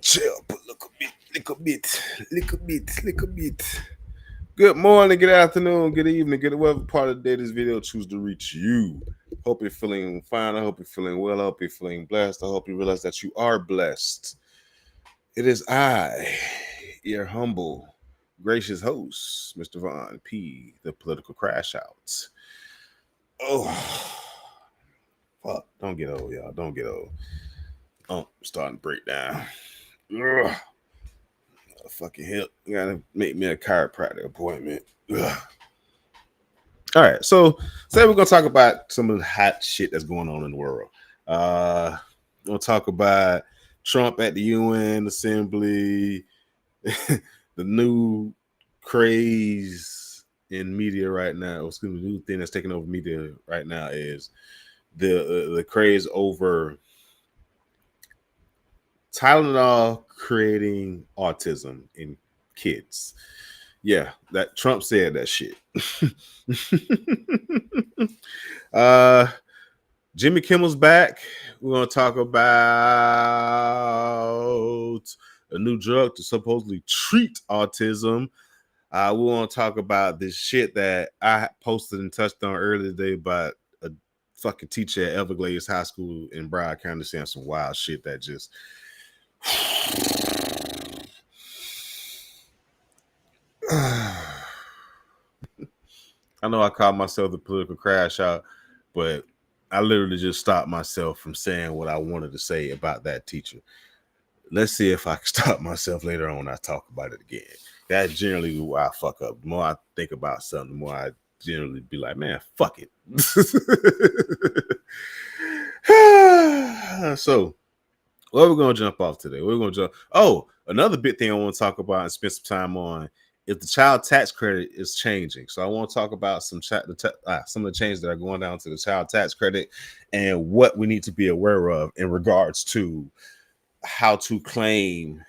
chill, but little bit. Good morning, good afternoon, good evening, good whatever part of the day this video choose to reach you. Hope you're feeling fine. I hope you're feeling well. I hope you're feeling blessed. I hope you realize that you are blessed. It is I, your humble, gracious host, Mr. Von P, the political crash out. Oh, fuck. Don't get old, y'all. Don't get old. Oh, I'm starting to break down. Ugh. A fucking hip. You gotta make me a chiropractic appointment. Ugh. All right, so today we're gonna talk about some of the hot shit that's going on in the world. We're gonna talk about Trump at the UN Assembly, the new craze in media right now. Excuse me, the new thing that's taking over media right now is the craze over Tylenol creating autism in kids. Yeah, that Trump said that shit. Jimmy Kimmel's back. We're gonna talk about a new drug to supposedly treat autism. We want to talk about this shit that I posted and touched on earlier today about a fucking teacher at Everglades High School in Broward County saying some wild shit that just I know I called myself the political crash out, but I literally just stopped myself from saying what I wanted to say about that teacher. Let's see if I can stop myself later on when I talk about it again. That's generally why I fuck up. The more I think about something, the more I generally be like, man, fuck it. So, what we're going to jump off today? We're going to jump. Oh, another big thing I want to talk about and spend some time on is the child tax credit is changing. So I want to talk about some of the changes that are going down to the child tax credit and what we need to be aware of in regards to how to claim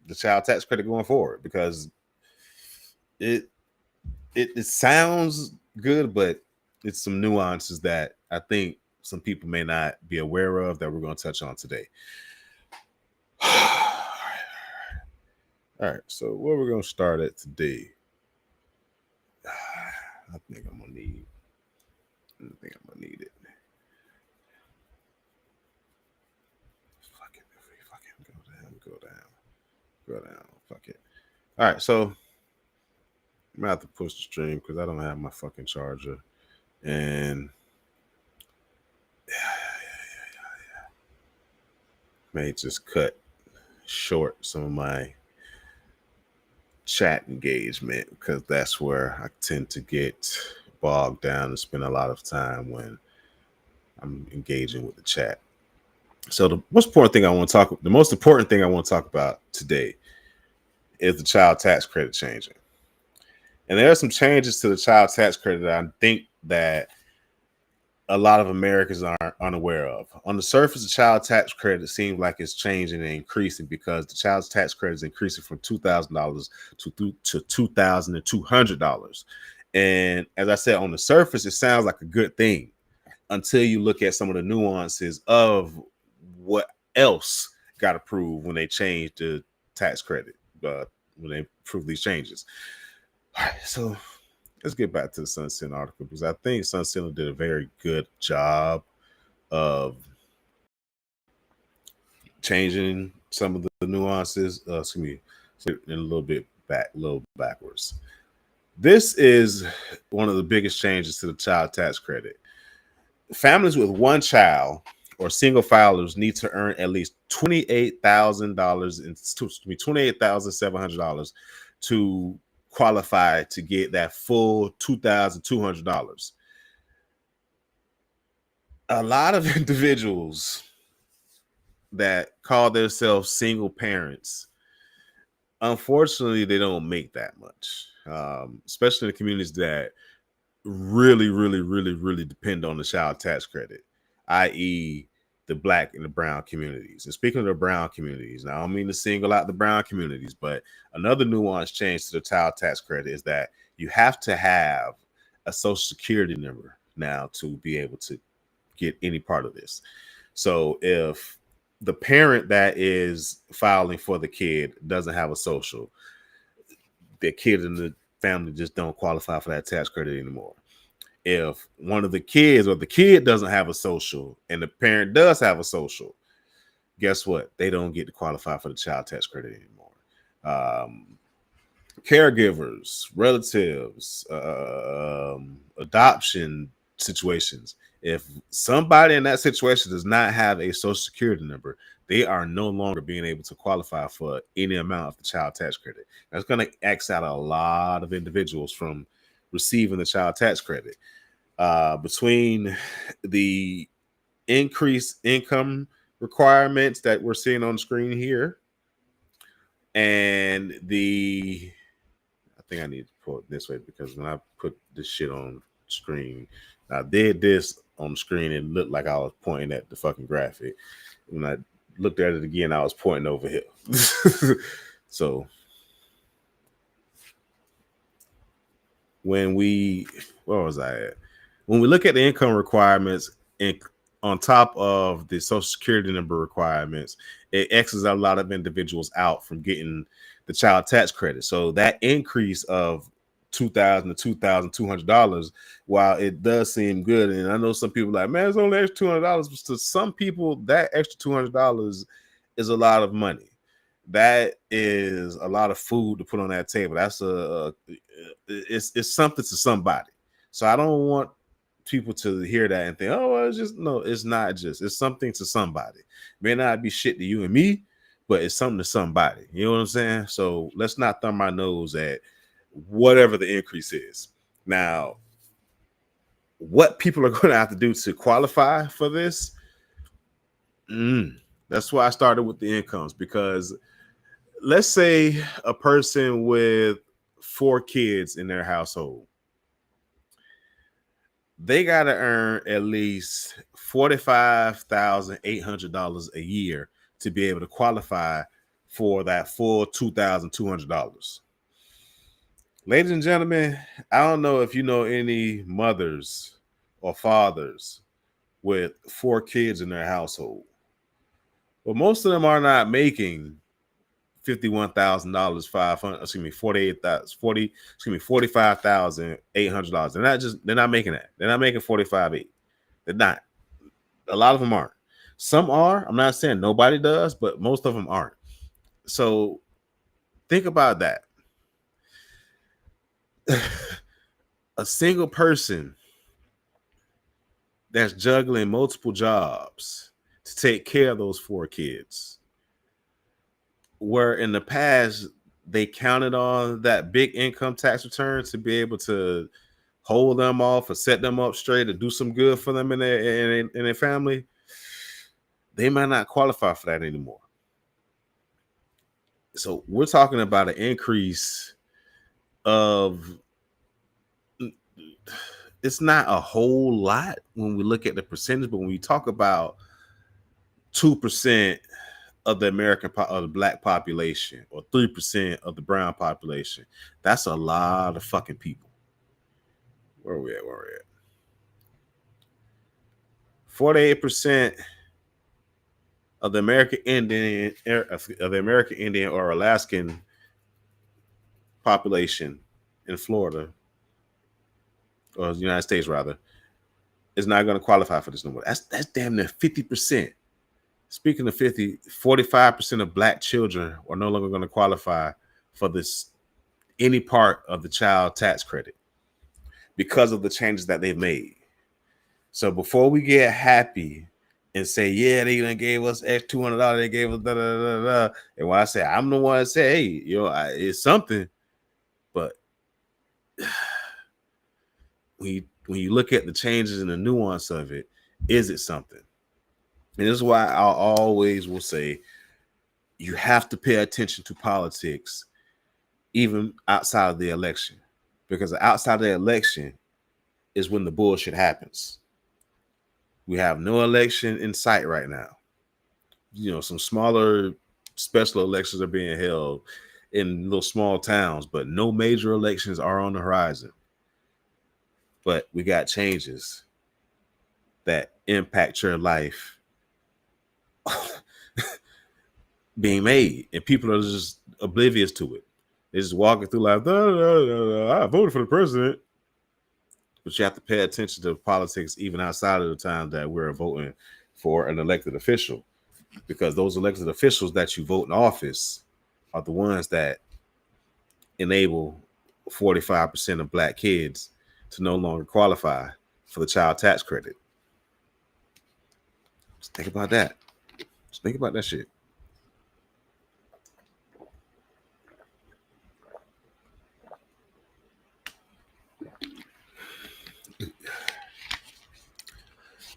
the child tax credit going forward, because it sounds good, but it's some nuances that I think some people may not be aware of that we're going to touch on today. All right, so where we're going to start at today, I think I'm going to need it. Fuck it. Go down. Fuck it. All right, so I'm going to have to push the stream because I don't have my fucking charger. And may just cut short some of my chat engagement because that's where I tend to get bogged down and spend a lot of time when I'm engaging with the chat. So the most important thing I want to talk about today is the child tax credit changing. And there are some changes to the child tax credit that I think that a lot of Americans are unaware of. On the surface, the child tax credit seems like it's changing and increasing because the child tax credit is increasing from $2,000 to $2,200. And as I said, on the surface, it sounds like a good thing until you look at some of the nuances of what else got approved when they changed the tax credit, when they approved these changes. All right, so let's get back to the Sun Center article because I think Sun Center did a very good job of changing some of the nuances. In a little backwards. This is one of the biggest changes to the child tax credit. Families with one child or single filers need to earn at least $28,700 to qualify to get that full $2,200. A lot of individuals that call themselves single parents, unfortunately, they don't make that much, especially in the communities that really depend on the child tax credit, i.e., the Black and the brown communities. And speaking of the brown communities, now I don't mean to single out the brown communities, but another nuance change to the child tax credit is that you have to have a social security number now to be able to get any part of this. So if the parent that is filing for the kid doesn't have a social. The kid and the family just don't qualify for that tax credit anymore. If one of the kids or the kid doesn't have a social and the parent does have a social, guess what? They don't get to qualify for the child tax credit anymore. Caregivers, relatives, adoption situations. If somebody in that situation does not have a social security number, they are no longer being able to qualify for any amount of the child tax credit. That's going to X out a lot of individuals from receiving the child tax credit. Between the increased income requirements that we're seeing on the screen here and the, I think I need to pull it this way because when I put this shit on screen, I did this on the screen and it looked like I was pointing at the fucking graphic. When I looked at it again, I was pointing over here. So when we, where was I at? When we look at the income requirements and on top of the social security number requirements, it X's a lot of individuals out from getting the child tax credit. So that increase of $2,000 to $2,200, while it does seem good, and I know some people are like, man, it's only extra $200, but to some people, that extra $200 is a lot of money. That is a lot of food to put on that table. That's it's something to somebody. So I don't want people to hear that and think, oh, well, it's just, no, it's not just, it's something to somebody. It may not be shit to you and me, but it's something to somebody. You know what I'm saying? So let's not thumb our nose at whatever the increase is. Now, what people are going to have to do to qualify for this, that's why I started with the incomes, because let's say a person with 4 kids in their household, they got to earn at least $45,800 a year to be able to qualify for that full $2,200. Ladies and gentlemen, I don't know if you know any mothers or fathers with 4 kids in their household, but most of them are not making $51,000, $45,800. They're not making that. They're not making 45,800. They're not. A lot of them aren't. Some are. I'm not saying nobody does, but most of them aren't. So think about that. A single person that's juggling multiple jobs to take care of those 4 kids, where in the past they counted on that big income tax return to be able to hold them off or set them up straight or do some good for them and their family, they might not qualify for that anymore. So we're talking about an increase of, it's not a whole lot when we look at the percentage, but when we talk about 2% of the American of the black population or 3% of the brown population, that's a lot of fucking people. Where are we at? 48% of the American Indian or Alaskan population in Florida, or the United States rather, is not going to qualify for this no more. That's damn near 50%. Speaking of 50, 45% of black children are no longer going to qualify for this, any part of the child tax credit, because of the changes that they've made. So before we get happy and say, yeah, they done gave us extra $200, they gave us da da da da, and when I say, I'm the one that say, hey, it's something, but when you look at the changes and the nuance of it, is it something? And this is why I always will say, you have to pay attention to politics, even outside of the election, because outside of the election is when the bullshit happens. We have no election in sight right now. Some smaller special elections are being held in little small towns, but no major elections are on the horizon. But we got changes that impact your life being made, and people are just oblivious to it. They're just walking through life. I voted for the president, but you have to pay attention to politics even outside of the time that we're voting for an elected official, because those elected officials that you vote in office are the ones that enable 45% of black kids to no longer qualify for the child tax credit. Just think about that. Just think about that shit.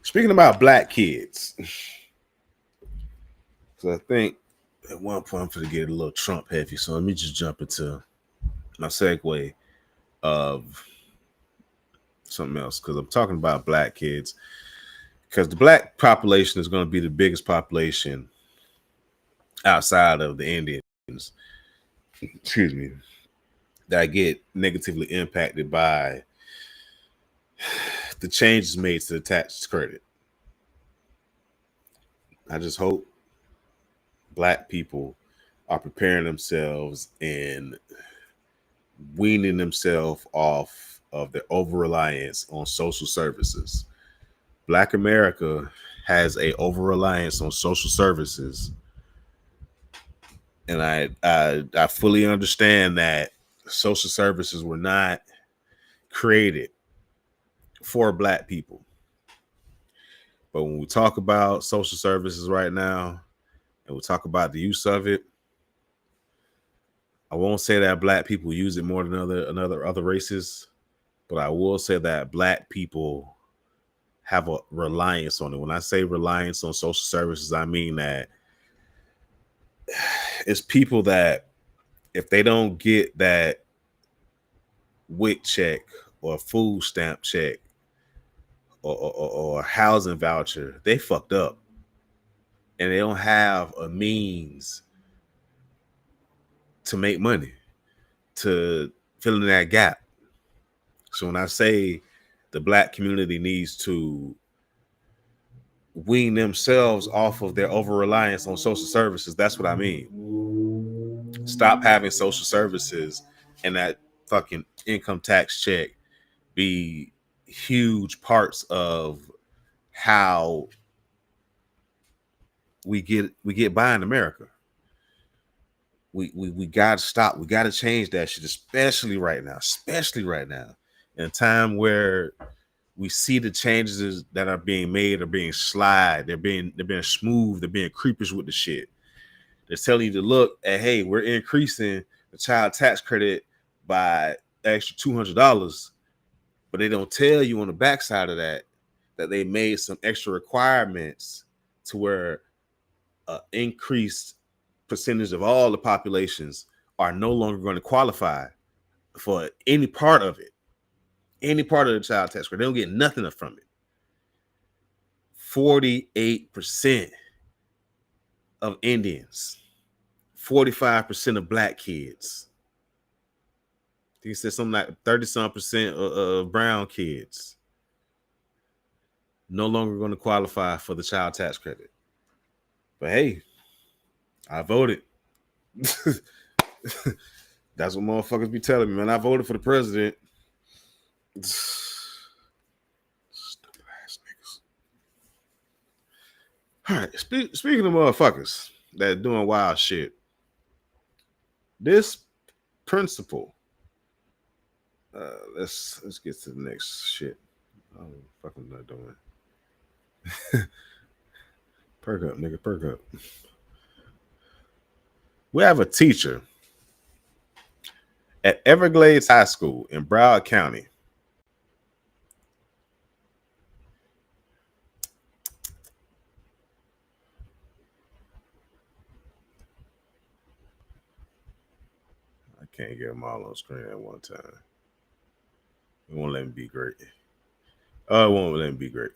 Speaking about black kids, so I think at one point I'm going to get a little Trump heavy, so let me just jump into my segue of something else, because I'm talking about black kids, because the black population is going to be the biggest population outside of the Indians, excuse me, that get negatively impacted by the changes made to the tax credit. I just hope black people are preparing themselves and weaning themselves off of their over-reliance on social services. Black America has a over-reliance on social services, and I fully understand that social services were not created for black people. But when we talk about social services right now, and we talk about the use of it, I won't say that black people use it more than other races, but I will say that black people have a reliance on it. When I say reliance on social services, I mean that it's people that if they don't get that WIC check or food stamp check or a housing voucher, they fucked up. And they don't have a means to make money to fill in that gap. So when I say the black community needs to wean themselves off of their over-reliance on social services, that's what I mean. Stop having social services and that fucking income tax check be huge parts of how we get by in America. We gotta stop. We gotta change that shit, especially right now. In a time where we see the changes that are being made are being slide, they're being smooth, they're being creepish with the shit. They're telling you to look at, hey, we're increasing the child tax credit by extra $200, but they don't tell you on the backside of that they made some extra requirements to where increased percentage of all the populations are no longer going to qualify for any part of it, any part of the child tax credit. They don't get nothing from it. 48% of Indians, 45% of black kids. I think he said something like 30-some% of brown kids no longer going to qualify for the child tax credit. But hey, I voted. That's what motherfuckers be telling me, man. I voted for the president. Stupid ass niggas. All right, speaking of motherfuckers that are doing wild shit, this principle. Let's get to the next shit. Oh, fucking not doing. Perk up, nigga. Perk up. We have a teacher at Everglades High School in Broward County. I can't get them all on screen at one time. It won't let me be great. Oh, it won't let me be great.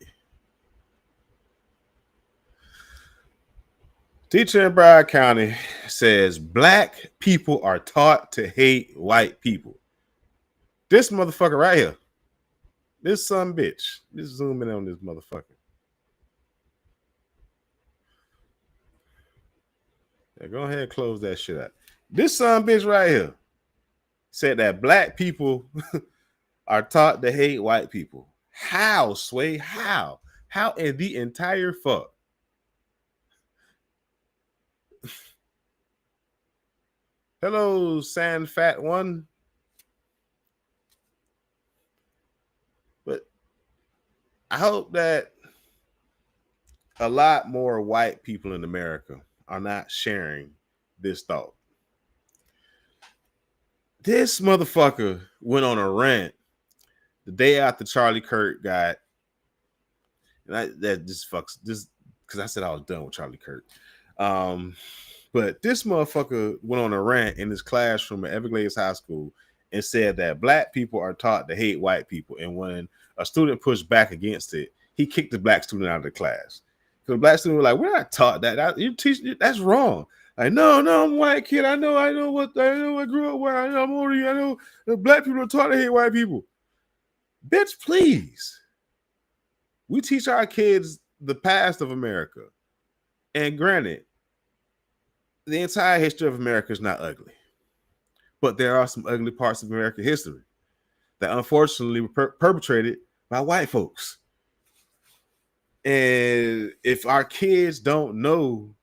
Teacher in Broward County says black people are taught to hate white people. This motherfucker right here. This son bitch. Let's zoom in on this motherfucker. Yeah, go ahead and close that shit out. This son bitch right here said that black people are taught to hate white people. How, Sway? How? How in the entire fuck? Hello, Sand Fat One. But I hope that a lot more white people in America are not sharing this thought. This motherfucker went on a rant the day after Charlie Kirk got, and that just fucks this because I said I was done with Charlie Kirk. But this motherfucker went on a rant in his classroom at Everglades High School and said that black people are taught to hate white people. And when a student pushed back against it, he kicked the black student out of the class. So the black student was like, "We're not taught that. You teach that's wrong." Like, no, I'm a white kid. I know. I grew up where I know. I'm older. I know the black people are taught to hate white people. Bitch, please. We teach our kids the past of America, and granted, the entire history of America is not ugly, but there are some ugly parts of American history that unfortunately were perpetrated by white folks. And if our kids don't know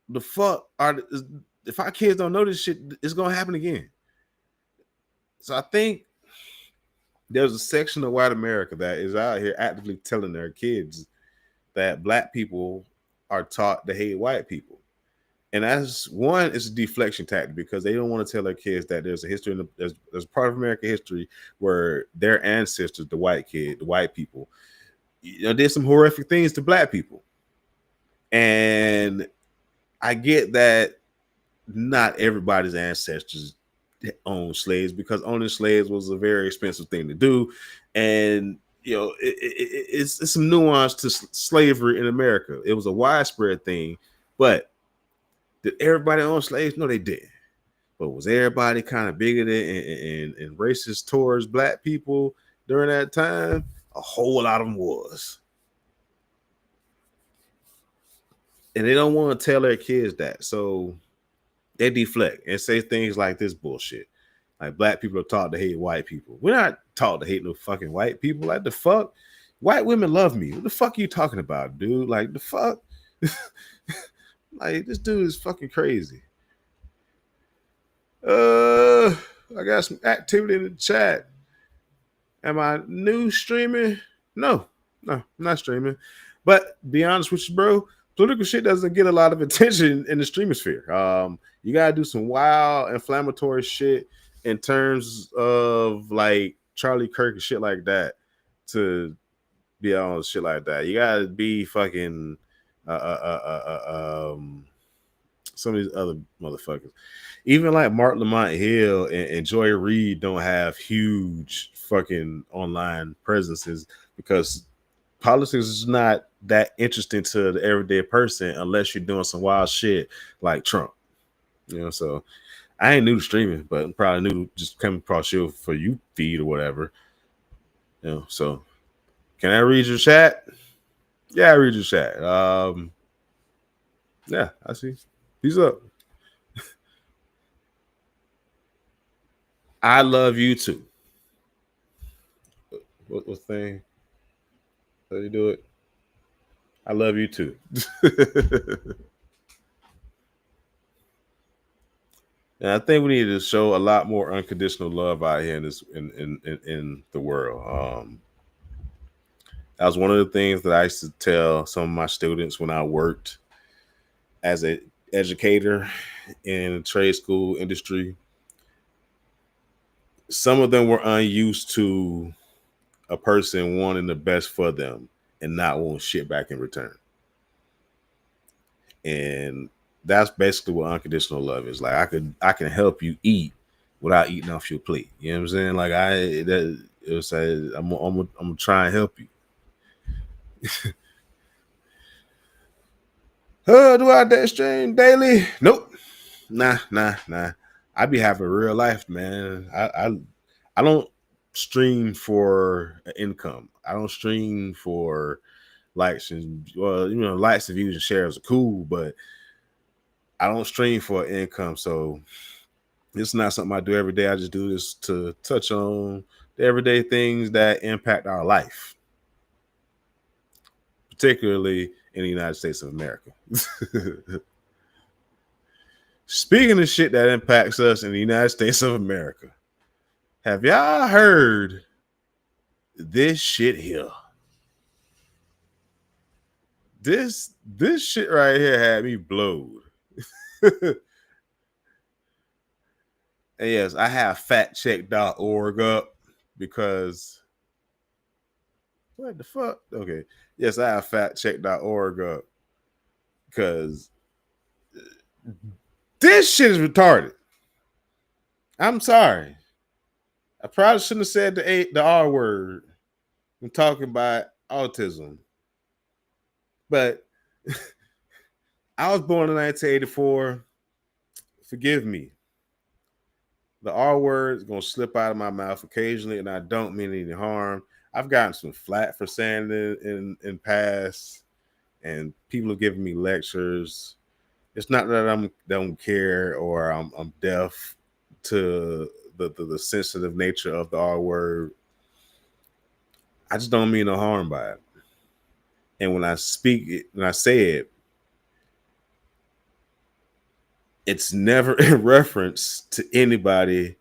the fuck if our kids don't know this shit, it's gonna happen again. So I think there's a section of white America that is out here actively telling their kids that black people are taught to hate white people. And that's one, it's a deflection tactic because they don't want to tell their kids that there's a history, there's part of American history where their ancestors, the white people, did some horrific things to black people. And I get that not everybody's ancestors owned slaves because owning slaves was a very expensive thing to do. And it's some nuance to slavery in America. It was a widespread thing, but did everybody own slaves? No, they didn't. But was everybody kind of bigoted and racist towards black people during that time? A whole lot of them was. And they don't want to tell their kids that. So they deflect and say things like this bullshit. Like black people are taught to hate white people. We're not taught to hate no fucking white people. Like the fuck? White women love me. What the fuck are you talking about, dude? Like the fuck? Like this dude is fucking crazy. I got some activity in the chat. Am I new streaming? No, I'm not streaming. But be honest with you, bro, political shit doesn't get a lot of attention in the streaming sphere. You gotta do some wild, inflammatory shit in terms of like Charlie Kirk and shit like that to be on shit like that. You gotta be fucking some of these other motherfuckers. Even like Mark Lamont Hill and Joy Reid don't have huge fucking online presences because politics is not that interesting to the everyday person unless you're doing some wild shit like Trump. So I ain't new to streaming, but I'm probably new to just coming across you for you feed or whatever. So can I read your chat? Yeah, I read your chat. Yeah, I see. Peace up. I love you too. What thing? How do you do it? I love you too. And I think we need to show a lot more unconditional love out here in the world. That was one of the things that I used to tell some of my students when I worked as an educator in the trade school industry. Some of them were unused to a person wanting the best for them and not wanting shit back in return. And that's basically what unconditional love is. Like I can help you eat without eating off your plate. You know what I'm saying? Like I'm gonna try and help you. Do I that stream daily? Nope. Nah. I be having real life, man. I don't stream for income. I don't stream for likes and likes and views and shares are cool, but I don't stream for an income, so it's not something I do every day. I just do this to touch on the everyday things that impact our life, particularly in the United States of America. Speaking of shit that impacts us in the United States of America, have y'all heard this shit here? This shit right here had me blowed. And yes, I have factcheck.org up because what the fuck? Okay. Yes, I have factcheck.org up because this shit is retarded. I'm sorry. I probably shouldn't have said the R word when talking about autism. But I was born in 1984. Forgive me. The R word is going to slip out of my mouth occasionally, and I don't mean any harm. I've gotten some flack for saying it in past, and people have given me lectures. It's not that I don't care or I'm deaf to the sensitive nature of the R word. I just don't mean no harm by it. And when I speak it, when I say it, it's never in reference to anybody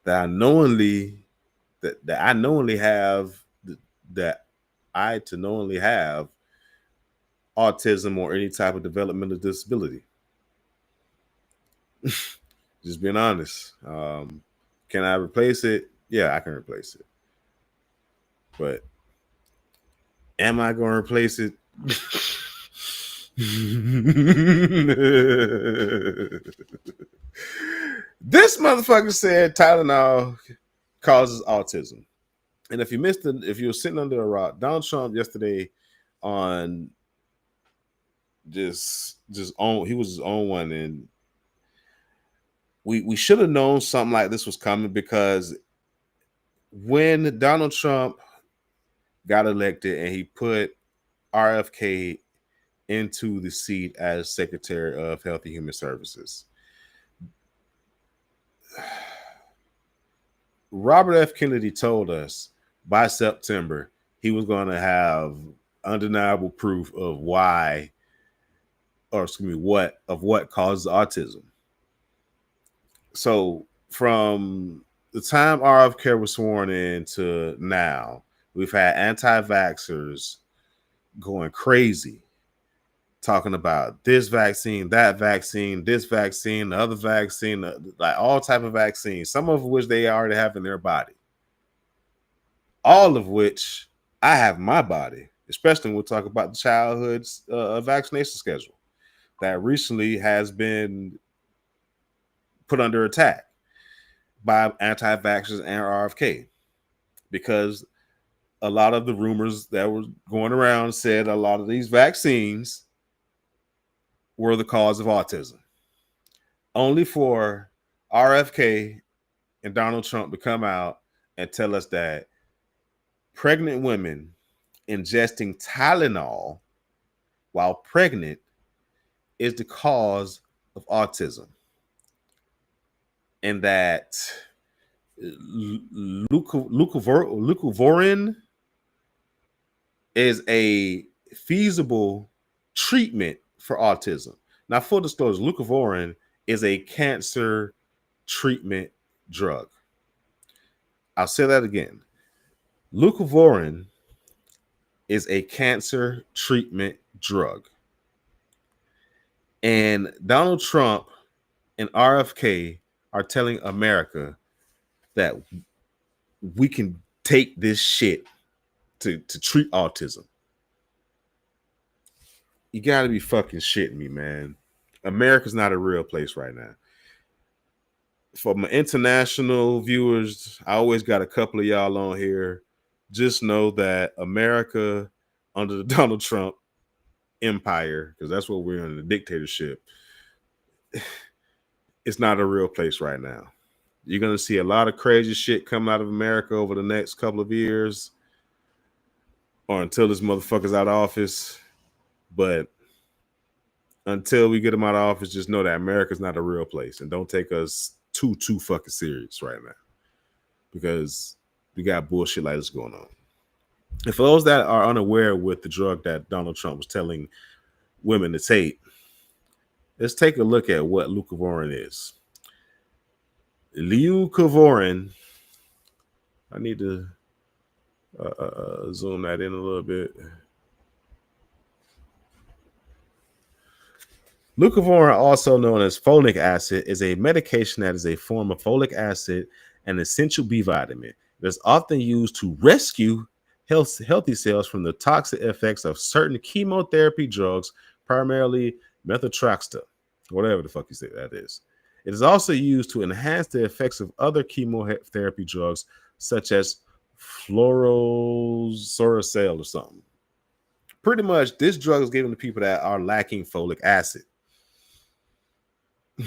that I knowingly have autism or any type of developmental disability. Just being honest. Can I replace it? Yeah, I can replace it. But am I going to replace it? This motherfucker said Tylenol causes autism. And if you missed it, if you were sitting under a rock, Donald Trump yesterday on he was his own one, and we should have known something like this was coming, because when Donald Trump got elected and he put RFK into the seat as Secretary of Health and Human Services, Robert F. Kennedy told us by September he was going to have undeniable proof of what causes autism. So from the time RFK was sworn in to now, we've had anti-vaxxers going crazy, talking about this vaccine, that vaccine, this vaccine, the other vaccine, like all type of vaccines, some of which they already have in their body, all of which I have in my body, especially when we talk about the childhood vaccination schedule that recently has been put under attack by anti-vaxxers and RFK, because a lot of the rumors that were going around said a lot of these vaccines were the cause of autism, only for RFK and Donald Trump to come out and tell us that pregnant women ingesting Tylenol while pregnant is the cause of autism, and that leucovorin is a feasible treatment for autism. Now, full disclosure, leucovorin is a cancer treatment drug. I'll say that again. Leucovorin is a cancer treatment drug. And Donald Trump and RFK are telling America that we can take this shit to treat autism. You gotta be fucking shitting me, man. America's not a real place right now. For my international viewers, I always got a couple of y'all on here. Just know that America under the Donald Trump empire, because that's what we're in, the dictatorship, it's not a real place right now. You're going to see a lot of crazy shit come out of America over the next couple of years. or until this motherfucker's out of office. But until we get him out of office, just know that America's not a real place, and don't take us too fucking serious right now, because we got bullshit like this going on. And for those that are unaware with the drug that Donald Trump was telling women to take, let's take a look at what leucovorin is. Leucovorin, I need to zoom that in a little bit. Leucovorin, also known as folic acid, is a medication that is a form of folic acid, an essential B vitamin. It is often used to rescue healthy cells from the toxic effects of certain chemotherapy drugs, primarily methotrexate, whatever the fuck you say that is. It is also used to enhance the effects of other chemotherapy drugs, such as fluorouracil or something. Pretty much, this drug is given to people that are lacking folic acid. I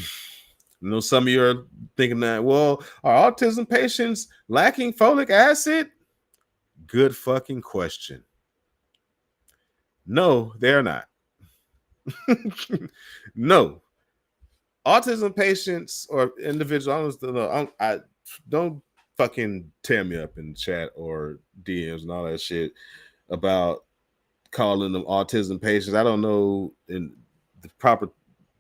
know some of you are thinking that, well, are autism patients lacking folic acid? Good fucking question. No, they're not. No. Autism patients or individuals, I don't fucking tear me up in the chat or DMs and all that shit about calling them autism patients. I don't know in the proper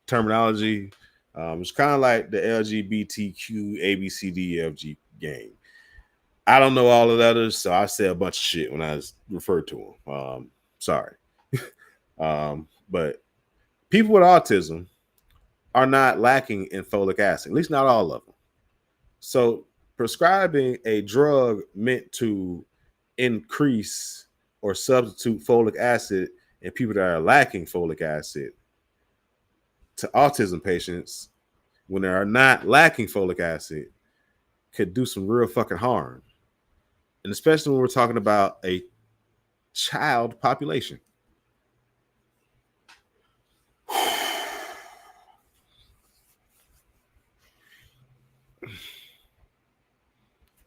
terminology. It's kind of like the LGBTQ ABCDEFG game. I don't know all of the others, so I say a bunch of shit when I refer to them. Sorry. But people with autism are not lacking in folic acid, at least not all of them. So prescribing a drug meant to increase or substitute folic acid in people that are lacking folic acid to autism patients when they are not lacking folic acid could do some real fucking harm. And especially when we're talking about a child population.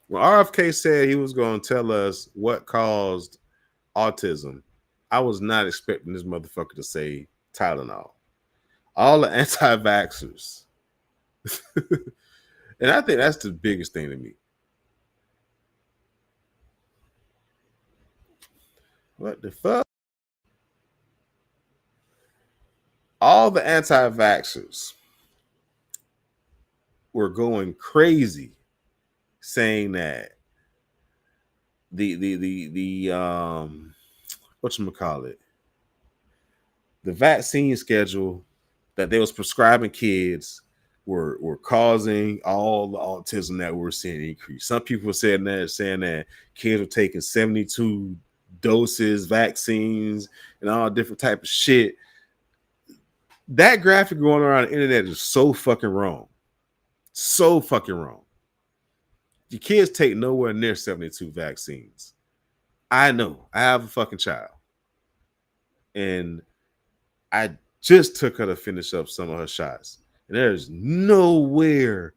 When RFK said he was going to tell us what caused autism, I was not expecting this motherfucker to say Tylenol. All the anti-vaxxers. And I think that's the biggest thing to me. What the fuck? All the anti-vaxxers were going crazy saying that the whatchamacallit, the vaccine schedule that they was prescribing kids were causing all the autism that we're seeing increase. Some people were saying that kids were taking 72 doses, vaccines, and all different type of shit. That graphic going around the internet is so fucking wrong. So fucking wrong. Your kids take nowhere near 72 vaccines. I know. I have a fucking child. And I just took her to finish up some of her shots. And there's nowhere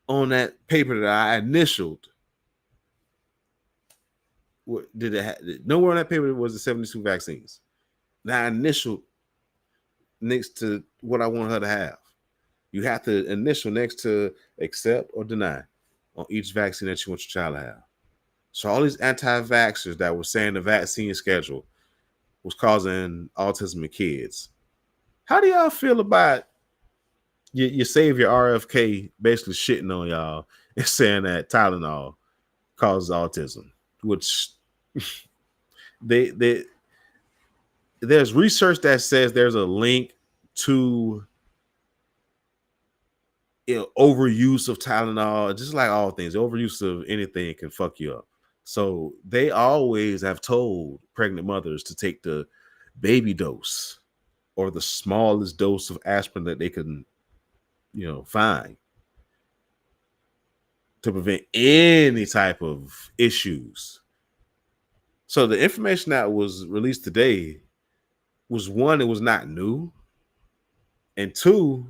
on that paper that I initialed. What did it have? Nowhere on that paper was the 72 vaccines. Now I initialed next to what I want her to have. You have to initial next to accept or deny on each vaccine that you want your child to have. So all these anti-vaxxers that were saying the vaccine schedule was causing autism in kids. How do y'all feel about your savior RFK basically shitting on y'all and saying that Tylenol causes autism? Which there's research that says there's a link to overuse of Tylenol. Just like all things, overuse of anything can fuck you up. So they always have told pregnant mothers to take the baby dose or the smallest dose of aspirin that they can, find to prevent any type of issues. So the information that was released today was, one, it was not new, and two,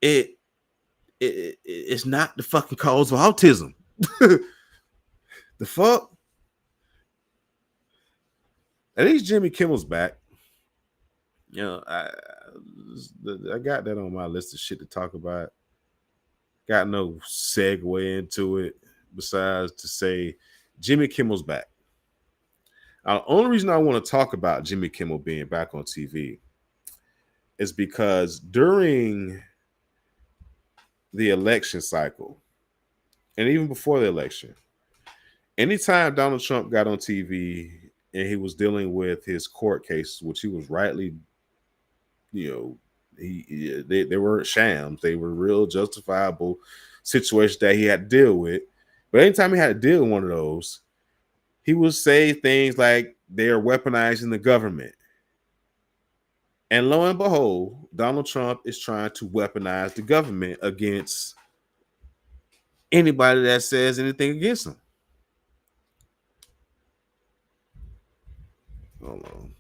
it's not the fucking cause of autism. The fuck? At least Jimmy Kimmel's back. You know, I got that on my list of shit to talk about. Got no segue into it besides to say Jimmy Kimmel's back. The only reason I want to talk about Jimmy Kimmel being back on TV is because during the election cycle, and even before the election, anytime Donald Trump got on TV and he was dealing with his court case, which he was rightly, you know, they weren't shams, they were real justifiable situations that he had to deal with. But anytime he had to deal with one of those, he would say things like they are weaponizing the government. And lo and behold, Donald Trump is trying to weaponize the government against anybody that says anything against him. Hold on.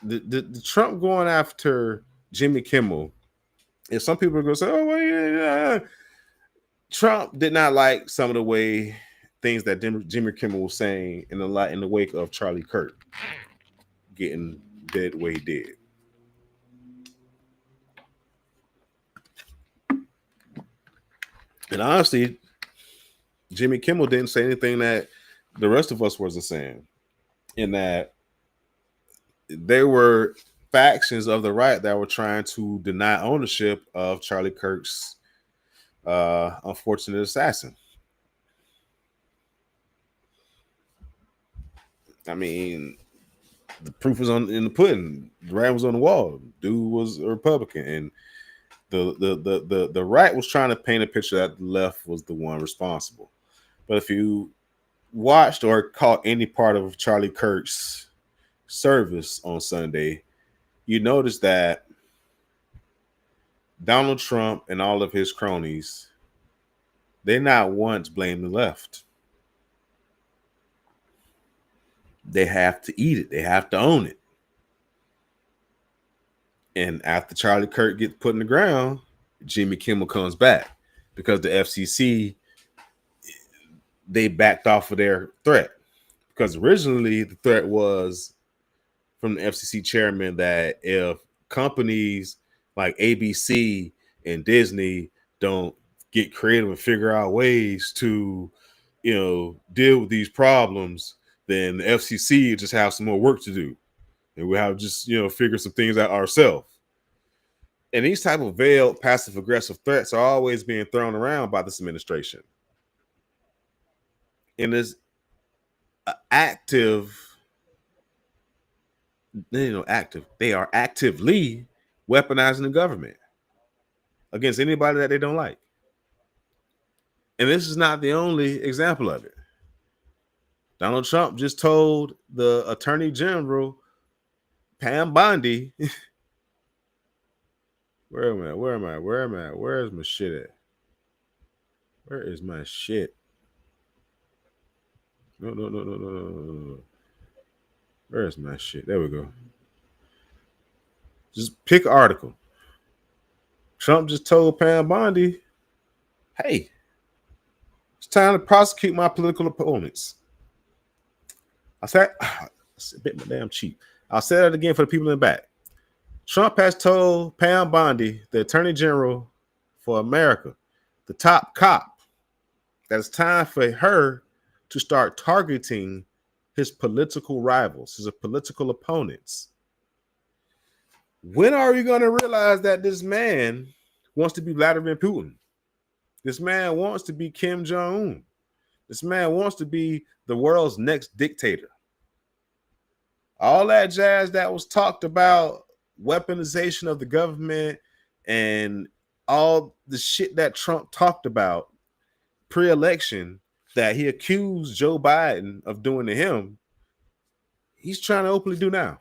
The Trump going after Jimmy Kimmel, and some people are going to say, "Oh, well, yeah." Trump did not like some of the way things that Jimmy Kimmel was saying in the wake of Charlie Kirk getting dead the way he did. And honestly, Jimmy Kimmel didn't say anything that the rest of us wasn't saying, in that there were factions of the right that were trying to deny ownership of Charlie Kirk's unfortunate assassin. I mean, the proof was in the pudding. The writing was on the wall. Dude was a Republican, and the right was trying to paint a picture that the left was the one responsible. But if you watched or caught any part of Charlie Kirk's service on Sunday, you notice that Donald Trump and all of his cronies, they not once blame the left. They have to eat it. They have to own it. And after Charlie Kirk gets put in the ground, Jimmy Kimmel comes back because the FCC, they backed off of their threat. Because originally the threat was from the FCC chairman that if companies like ABC and Disney don't get creative and figure out ways to, deal with these problems, then the FCC just have some more work to do, and we have just figure some things out ourselves. And these type of veiled passive aggressive threats are always being thrown around by this administration. And this active, they are actively weaponizing the government against anybody that they don't like. And this is not the only example of it. Donald Trump just told the Attorney General, Pam Bondi, where am I? Where is my shit at? Where is my shit? No. Where is my shit? There we go. Just pick an article. Trump just told Pam Bondi, hey, it's time to prosecute my political opponents. I said, it's a bit my damn cheap. I'll say that again for the people in the back. Trump has told Pam Bondi, the Attorney General for America, the top cop, that it's time for her to start targeting his political rivals, his political opponents. When are we going to realize that this man wants to be Vladimir Putin? This man wants to be Kim Jong-un. This man wants to be the world's next dictator. All that jazz that was talked about, weaponization of the government and all the shit that Trump talked about pre-election that he accused Joe Biden of doing to him, he's trying to openly do now.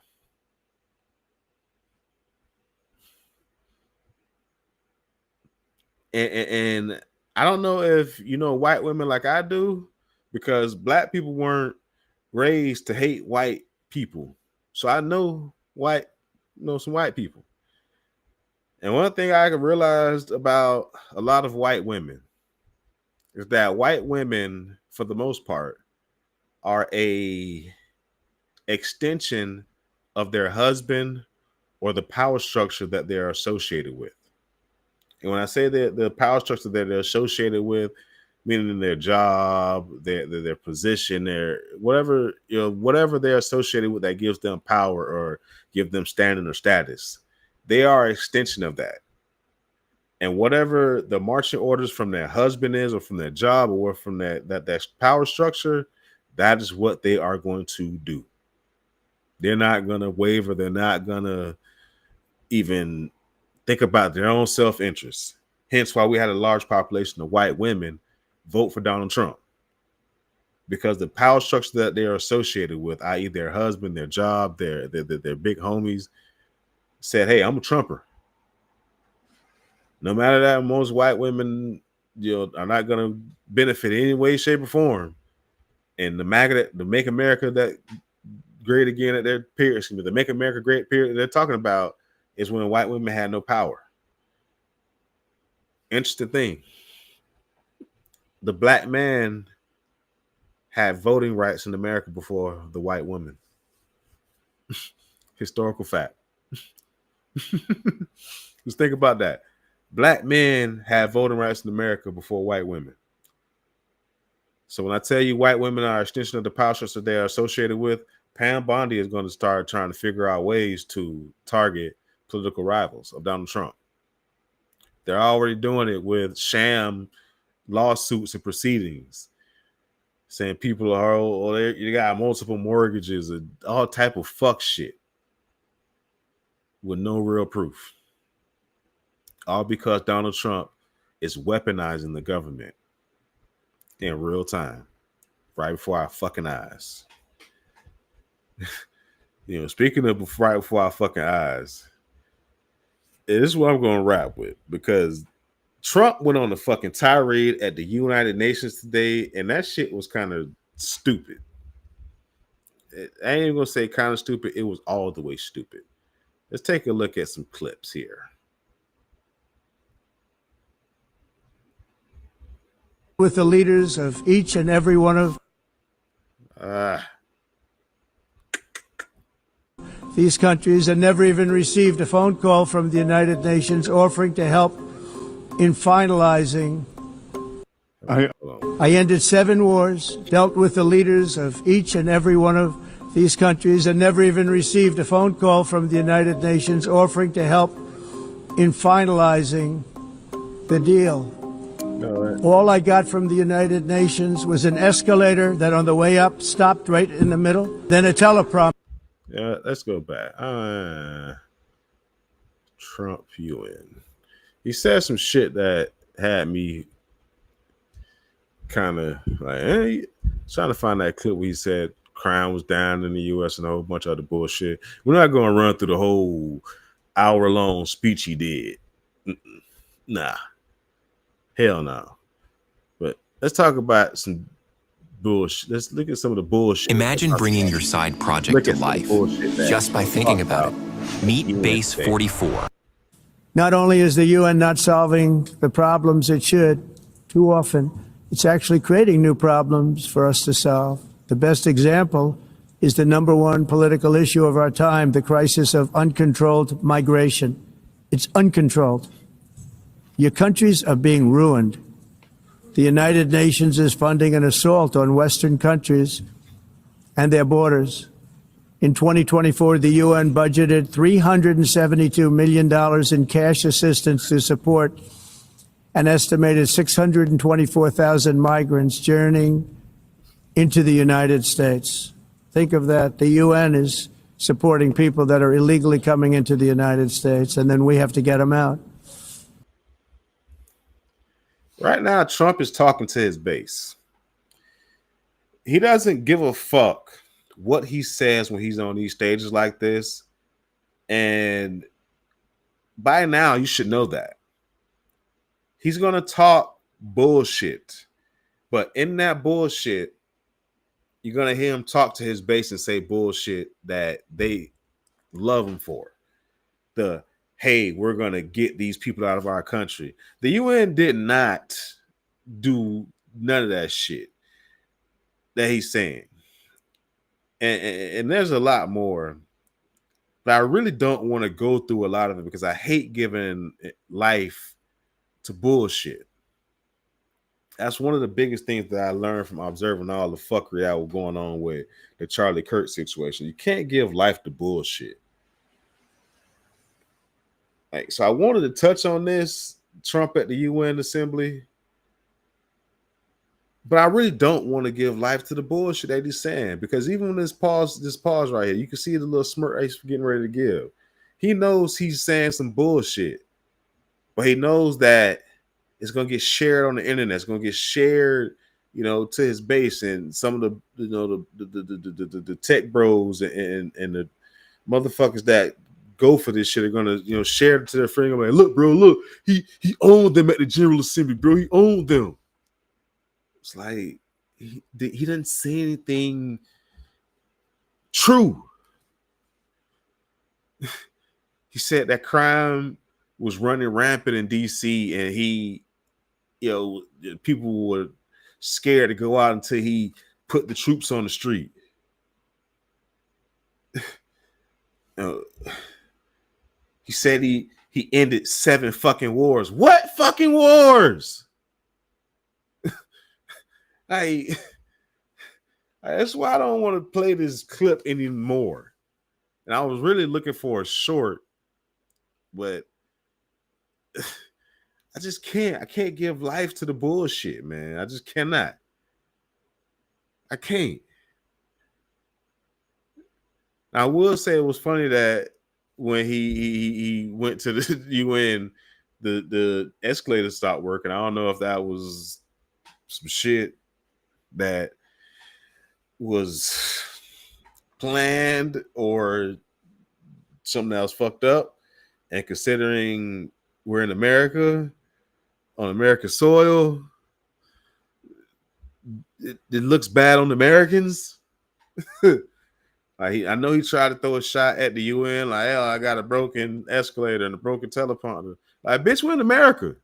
And I don't know if you know white women like I do, because black people weren't raised to hate white people. So I know some white people. And one thing I realized about a lot of white women is that white women, for the most part, are a extension of their husband or the power structure that they're associated with. And when I say that the power structure that they're associated with, meaning their job, their position, their whatever they're associated with that gives them power or give them standing or status, they are an extension of that. And whatever the marching orders from their husband is, or from their job, or from that power structure, that is what they are going to do. They're not going to waver. They're not going to even think about their own self-interest. Hence why we had a large population of white women vote for Donald Trump, because the power structure that they are associated with, i.e. their husband, their job, their big homies, said, hey, I'm a Trumper. No matter that, most white women are not going to benefit in any way, shape, or form. And the Make America that great again at their period, the Make America Great period they're talking about is when white women had no power. Interesting thing. The black man had voting rights in America before the white woman. Historical fact. Just think about that. Black men had voting rights in America before white women. So when I tell you white women are an extension of the power structure they are associated with, Pam Bondi is going to start trying to figure out ways to target political rivals of Donald Trump. They're already doing it with sham lawsuits and proceedings, saying people are, you got multiple mortgages and all type of fuck shit with no real proof. All because Donald Trump is weaponizing the government in real time, right before our fucking eyes. Speaking of right before our fucking eyes, this is what I'm going to wrap with, because Trump went on a fucking tirade at the United Nations today, and that shit was kind of stupid. I ain't even going to say kind of stupid. It was all the way stupid. Let's take a look at some clips here. With the leaders of each and every one of these countries, and never even received a phone call from the United Nations offering to help in finalizing. I ended 7 wars, dealt with the leaders of each and every one of these countries, and never even received a phone call from the United Nations offering to help in finalizing the deal. All I got from the United Nations was an escalator that on the way up stopped right in the middle, then a teleprompter. Yeah, let's go back. Trump UN. He said some shit that had me kind of like, trying to find that clip where he said crime was down in the U.S. and a whole bunch of other bullshit. We're not going to run through the whole hour-long speech he did. Nah. Hell no. But let's talk about some bullshit. Let's look at some of the bullshit. Imagine bringing your side project to life just by thinking about it. Meet Base 44. Not only is the UN not solving the problems it should, too often, it's actually creating new problems for us to solve. The best example is the #1 political issue of our time, the crisis of uncontrolled migration. It's uncontrolled. Your countries are being ruined. The United Nations is funding an assault on Western countries and their borders. In 2024, the UN budgeted $372 million in cash assistance to support an estimated 624,000 migrants journeying into the United States. Think of that. The UN is supporting people that are illegally coming into the United States, and then we have to get them out. Right now, Trump is talking to his base. He doesn't give a fuck what he says when he's on these stages like this. And by now, you should know that. He's going to talk bullshit. But in that bullshit, you're gonna hear him talk to his base and say bullshit that they love him for. The hey, we're gonna get these people out of our country. The UN did not do none of that shit that he's saying. And there's a lot more, but I really don't want to go through a lot of it because I hate giving life to bullshit. That's one of the biggest things that I learned from observing all the fuckery that was going on with the Charlie Kirk situation. You can't give life to bullshit. Like, so I wanted to touch on this Trump at the UN assembly, but I really don't want to give life to the bullshit that he's saying, because even when this pause right here, you can see the little smirk he's getting ready to give. He knows he's saying some bullshit, but he knows that it's gonna get shared on the internet. It's gonna get shared, to his base, and some of the tech bros and the motherfuckers that go for this shit are gonna share it to their friend. Like, look, bro, look, he owned them at the General Assembly, bro. He owned them. It's like he didn't say anything true. He said that crime was running rampant in DC, and he, people were scared to go out until he put the troops on the street. He said he ended 7 fucking wars. What fucking wars? That's why I don't want to play this clip anymore. And I was really looking for a short, but I just can't. I can't give life to the bullshit, man. I just cannot. I can't. I will say it was funny that when he went to the UN, the escalator stopped working. I don't know if that was some shit that was planned or something else fucked up. And considering we're in America, on American soil, it looks bad on Americans. I know he tried to throw a shot at the UN, like, oh, I got a broken escalator and a broken teleprompter. Like, bitch, we're in America.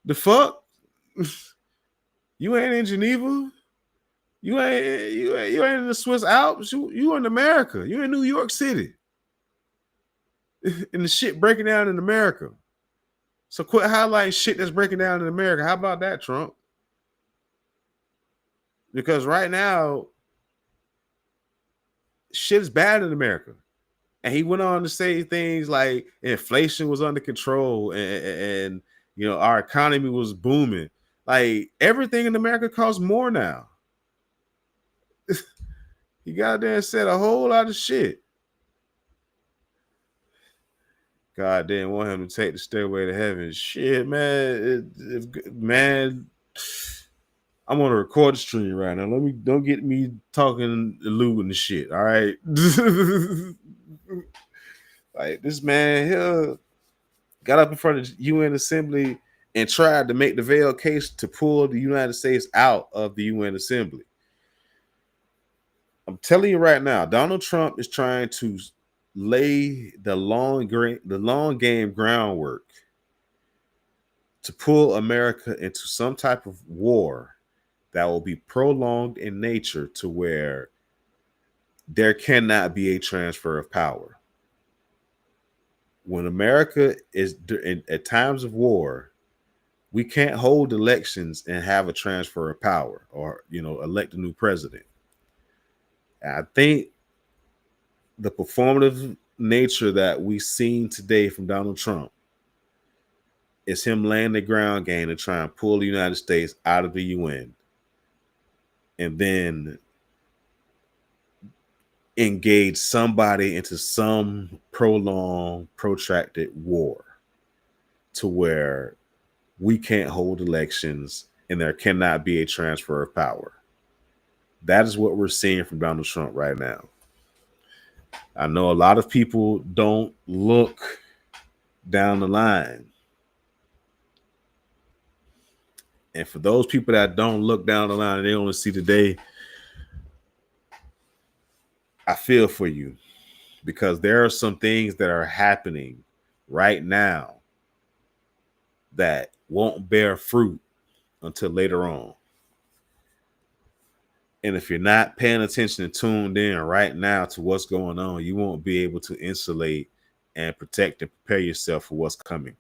The fuck? You ain't in Geneva. You ain't in the Swiss Alps. You in America. You in New York City. And the shit breaking down in America. So quit highlighting shit that's breaking down in America. How about that, Trump? Because right now, shit is bad in America. And he went on to say things like inflation was under control and our economy was booming. Like, everything in America costs more now. He got there and said a whole lot of shit. God didn't want him to take the stairway to heaven. Shit, man. Man, I'm on a record stream right now. Don't get me talking eluding the shit. All right. Like, this man here got up in front of the UN Assembly and tried to make the veiled case to pull the United States out of the UN Assembly. I'm telling you right now, Donald Trump is trying to lay the long game groundwork to pull America into some type of war that will be prolonged in nature, to where there cannot be a transfer of power. When America is at times of war, we can't hold elections and have a transfer of power, or elect a new president. And I think the performative nature that we've seen today from Donald Trump is him laying the ground game to try and pull the United States out of the UN, and then engage somebody into some prolonged, protracted war, to where we can't hold elections and there cannot be a transfer of power. That is what we're seeing from Donald Trump right now. I know a lot of people don't look down the line. And for those people that don't look down the line and they only see today, I feel for you, because there are some things that are happening right now that won't bear fruit until later on. And if you're not paying attention and tuned in right now to what's going on, you won't be able to insulate and protect and prepare yourself for what's coming.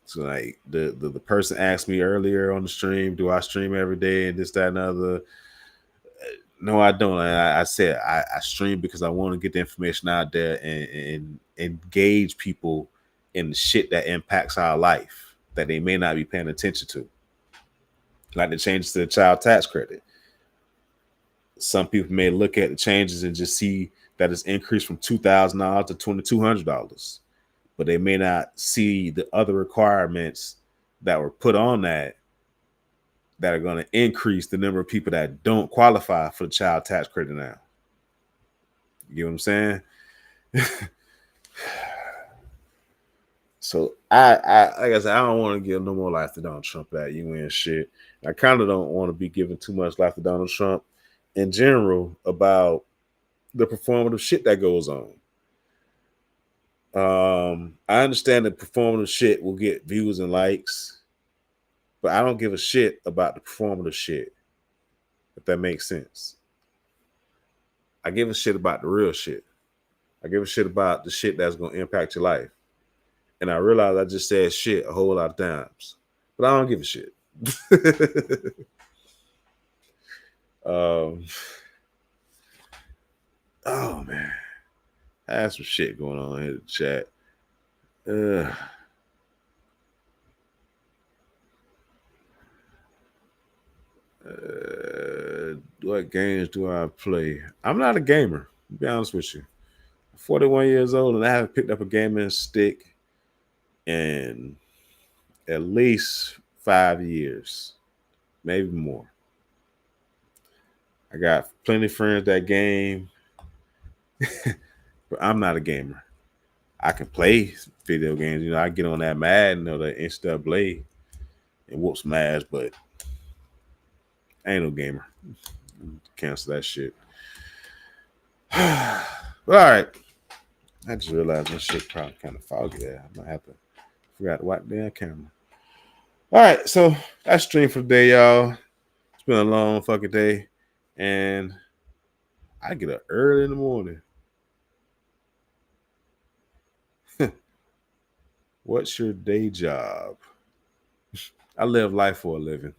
So like the person asked me earlier on the stream, do I stream every day and this, that, and other? No, I don't. I said I stream because I want to get the information out there and engage people in the shit that impacts our life that they may not be paying attention to. Like the changes to the child tax credit. Some people may look at the changes and just see that it's increased from $2,000 to $2,200, but they may not see the other requirements that were put on that are going to increase the number of people that don't qualify for the child tax credit now. You know what I'm saying? So I like I said, I don't want to give no more life to Donald Trump at you and shit. I kind of don't want to be giving too much life to Donald Trump in general about the performative shit that goes on. I understand that performative shit will get views and likes, but I don't give a shit about the performative shit, if that makes sense. I give a shit about the real shit. I give a shit about the shit that's going to impact your life. And I realize I just said shit a whole lot of times, but I don't give a shit. Oh man, I had some shit going on in the chat. What games do I play? I'm not a gamer, to be honest with you. I'm 41 years old and I haven't picked up a gaming stick in at least 5 years, maybe more. I got plenty of friends that game, but I'm not a gamer. I can play video games. You know, I get on that Madden or the NCAA and whoop some ass, but I ain't no gamer. Cancel that shit. But all right. I just realized my shit probably kind of foggy there. I might have to forgot to wipe the camera. All right, so that's stream for the day, y'all. It's been a long fucking day, and I get up early in the morning. What's your day job? I live life for a living.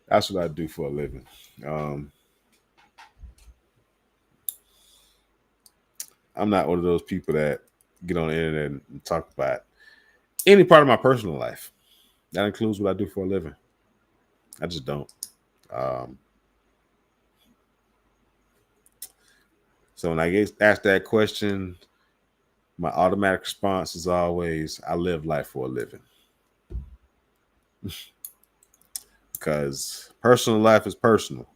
That's what I do for a living. I'm not one of those people that get on the internet and talk about any part of my personal life. That includes what I do for a living. I just don't. So when I get asked that question, my automatic response is always, I live life for a living. Because personal life is personal.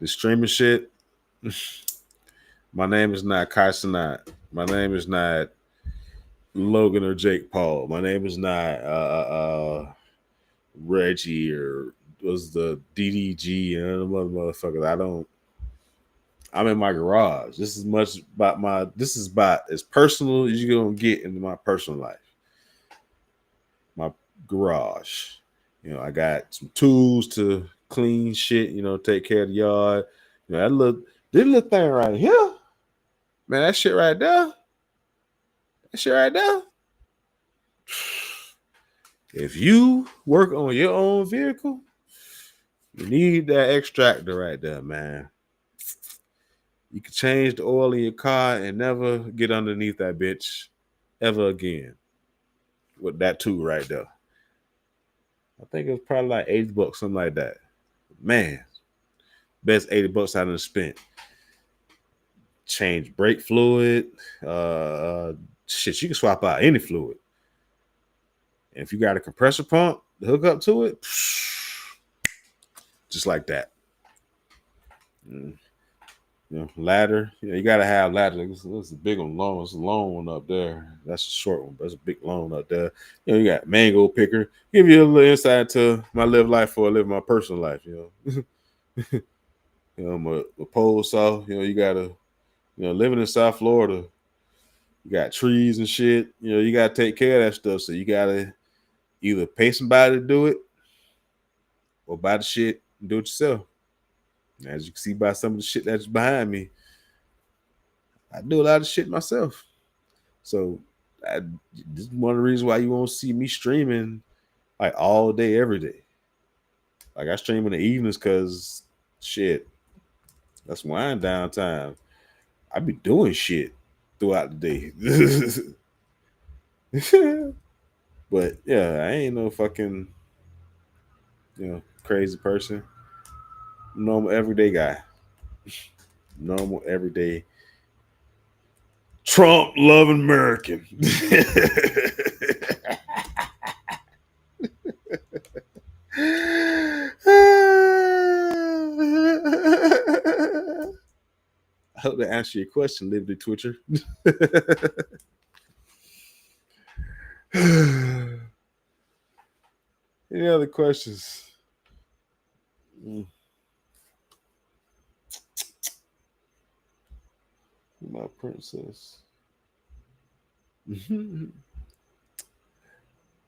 The streaming shit, my name is not Kai Cenat. My name is not Logan or Jake Paul. My name is not Reggie or was the DDG and other motherfuckers. I'm in my garage. This is about as personal as you're gonna get into my personal life. My garage. You know, I got some tools to clean shit, you know, take care of the yard. You know, this little thing right here. Man, that shit right there. If you work on your own vehicle, you need that extractor right there, man. You can change the oil in your car and never get underneath that bitch ever again with that tool right there. I think it was probably like $80, something like that. Man, best $80 I done spent. Change brake fluid. Shit, you can swap out any fluid. And if you got a compressor pump to hook up to it, just like that. Ladder. You gotta have ladder. It's a big one, long. It's a long one up there. That's a short one, but it's a big long one up there. You got mango picker. Give you a little insight to my live life for live my personal life. My pole saw. You gotta, living in South Florida, you got trees and shit. You gotta take care of that stuff. So you gotta either pay somebody to do it or buy the shit and do it yourself. As you can see by some of the shit that's behind me, I do a lot of shit myself. So this is one of the reasons why you won't see me streaming like all day, every day. Like I stream in the evenings because shit, that's wind down time. I be doing shit throughout the day. But yeah, I ain't no fucking crazy person. Normal everyday guy. Normal everyday Trump loving American. I hope that answered your question, Liberty Twitcher. Any other questions? My princess.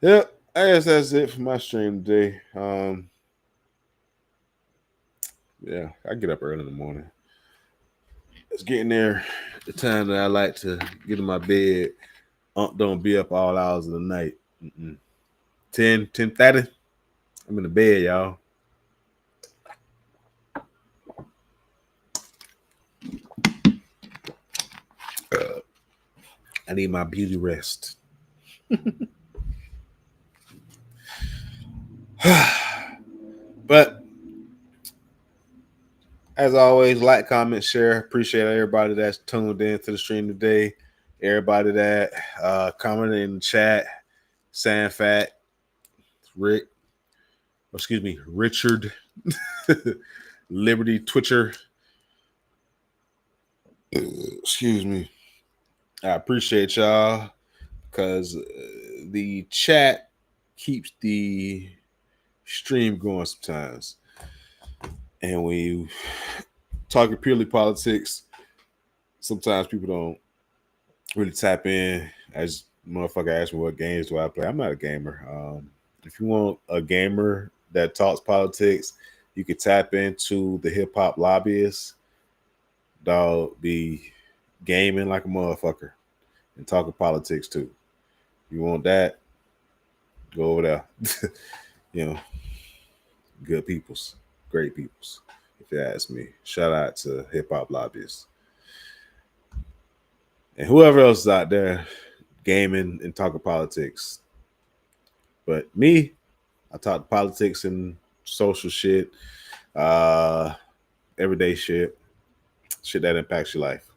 Yep, I guess that's it for my stream today. Yeah, I get up early in the morning. It's getting there. The time that I like to get in my bed. Don't be up all hours of the night. 10:30. I'm in the bed, y'all. I need my beauty rest. But as always, like, comment, share. Appreciate everybody that's tuned in to the stream today. Everybody that commented in the chat. Sandfat, Richard, Liberty Twitcher. Excuse me. I appreciate y'all because the chat keeps the stream going sometimes. And when you talking purely politics, sometimes people don't really tap in. As motherfucker asked me what games do I play. I'm not a gamer. If you want a gamer that talks politics, you could tap into the hip hop lobbyists. Dog be gaming like a motherfucker and talking politics too. You want that? Go over there. Good peoples, great peoples. If you ask me, shout out to hip hop lobbyists and whoever else is out there gaming and talking politics. But me, I talk politics and social shit, everyday shit that impacts your life.